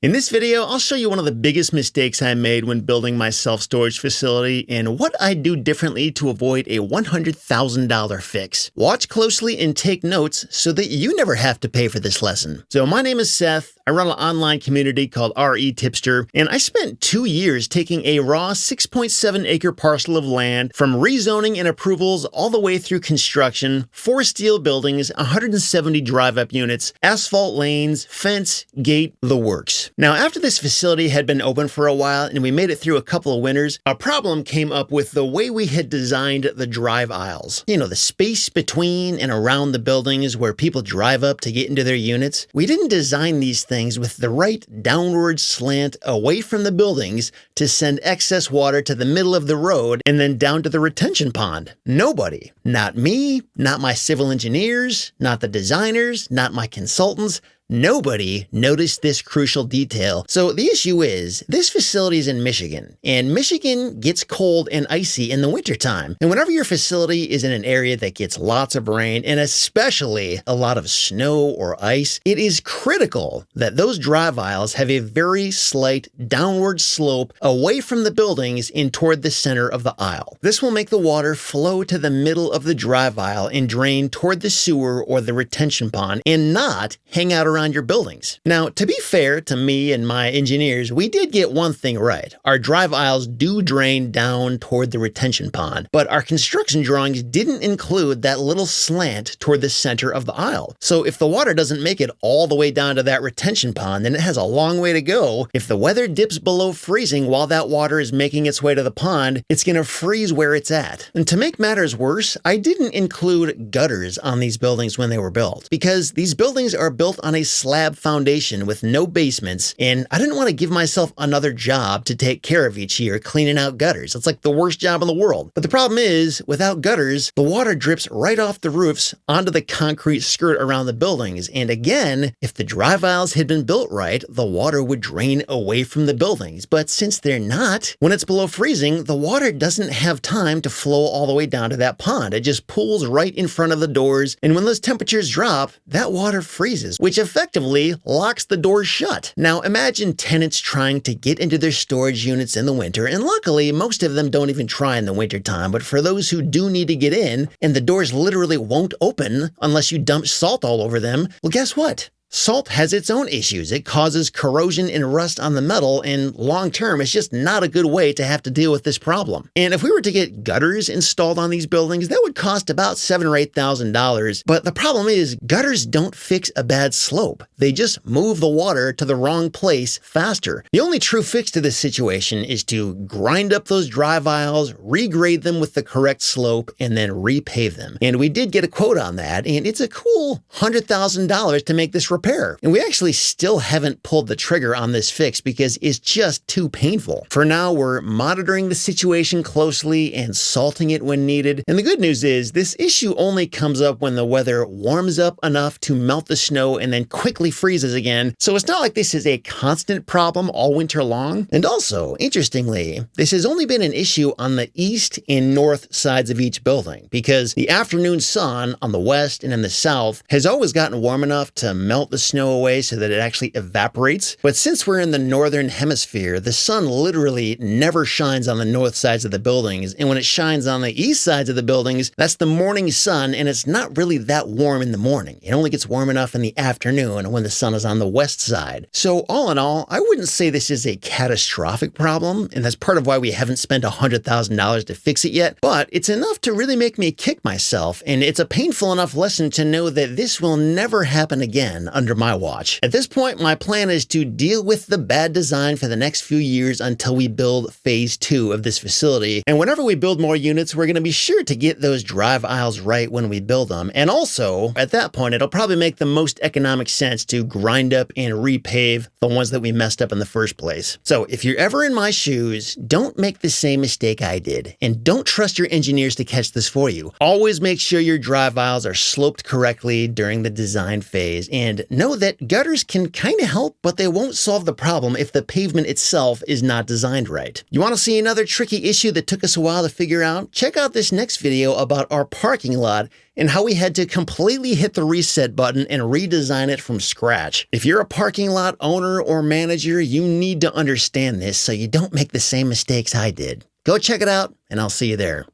In this video, I'll show you one of the biggest mistakes I made when building my self-storage facility and what I'd do differently to avoid a $100,000 fix. Watch closely and take notes so that you never have to pay for this lesson. So my name is Seth. I run an online community called REtipster, and I spent 2 years taking a raw 6.7 acre parcel of land from rezoning and approvals all the way through construction, 4 steel buildings, 170 drive-up units, asphalt lanes, fence, gate, the works. Now, after this facility had been open for a while and we made it through a couple of winters, a problem came up with the way we had designed the drive aisles. You know, the space between and around the buildings where people drive up to get into their units. We didn't design these things with the right downward slant away from the buildings to send excess water to the middle of the road and then down to the retention pond. Nobody, not me, not my civil engineers, not the designers, not my consultants, nobody noticed this crucial detail. So the issue is, this facility is in Michigan, and Michigan gets cold and icy in the wintertime. And whenever your facility is in an area that gets lots of rain, and especially a lot of snow or ice, it is critical that those drive aisles have a very slight downward slope away from the buildings and toward the center of the aisle. This will make the water flow to the middle of the drive aisle and drain toward the sewer or the retention pond and not hang out around your buildings. Now, to be fair to me and my engineers, we did get one thing right. Our drive aisles do drain down toward the retention pond, but our construction drawings didn't include that little slant toward the center of the aisle. So if the water doesn't make it all the way down to that retention pond, then it has a long way to go. If the weather dips below freezing while that water is making its way to the pond, it's going to freeze where it's at. And to make matters worse, I didn't include gutters on these buildings when they were built, because these buildings are built on a slab foundation with no basements, and I didn't want to give myself another job to take care of each year cleaning out gutters. It's like the worst job in the world. But the problem is, without gutters, the water drips right off the roofs onto the concrete skirt around the buildings. And again, if the drive aisles had been built right, the water would drain away from the buildings. But since they're not, when it's below freezing, the water doesn't have time to flow all the way down to that pond. It just pools right in front of the doors, and when those temperatures drop, that water freezes, which effectively locks the doors shut. Now imagine tenants trying to get into their storage units in the winter, and luckily most of them don't even try in the winter time, but for those who do need to get in and the doors literally won't open unless you dump salt all over them, well, guess what? Salt has its own issues. It causes corrosion and rust on the metal, and long term, it's just not a good way to have to deal with this problem. And if we were to get gutters installed on these buildings, that would cost about $7,000 or $8,000. But the problem is, gutters don't fix a bad slope. They just move the water to the wrong place faster. The only true fix to this situation is to grind up those drive aisles, regrade them with the correct slope, and then repave them. And we did get a quote on that, and it's a cool $100,000 to make this repair. And we actually still haven't pulled the trigger on this fix because it's just too painful. For now, we're monitoring the situation closely and salting it when needed. And the good news is this issue only comes up when the weather warms up enough to melt the snow and then quickly freezes again. So it's not like this is a constant problem all winter long. And also, interestingly, this has only been an issue on the east and north sides of each building, because the afternoon sun on the west and in the south has always gotten warm enough to melt the snow away so that it actually evaporates. But since we're in the northern hemisphere, the sun literally never shines on the north sides of the buildings. And when it shines on the east sides of the buildings, that's the morning sun, and it's not really that warm in the morning. It only gets warm enough in the afternoon when the sun is on the west side. So all in all, I wouldn't say this is a catastrophic problem, and that's part of why we haven't spent $100,000 to fix it yet, but it's enough to really make me kick myself, and it's a painful enough lesson to know that this will never happen again under my watch. At this point, my plan is to deal with the bad design for the next few years until we build phase 2 of this facility. And whenever we build more units, we're going to be sure to get those drive aisles right when we build them. And also, at that point, it'll probably make the most economic sense to grind up and repave the ones that we messed up in the first place. So if you're ever in my shoes, don't make the same mistake I did. And don't trust your engineers to catch this for you. Always make sure your drive aisles are sloped correctly during the design phase. And know that gutters can kind of help, but they won't solve the problem if the pavement itself is not designed right. You want to see another tricky issue that took us a while to figure out? Check out this next video about our parking lot and how we had to completely hit the reset button and redesign it from scratch. If you're a parking lot owner or manager, you need to understand this so you don't make the same mistakes I did. Go check it out, and I'll see you there.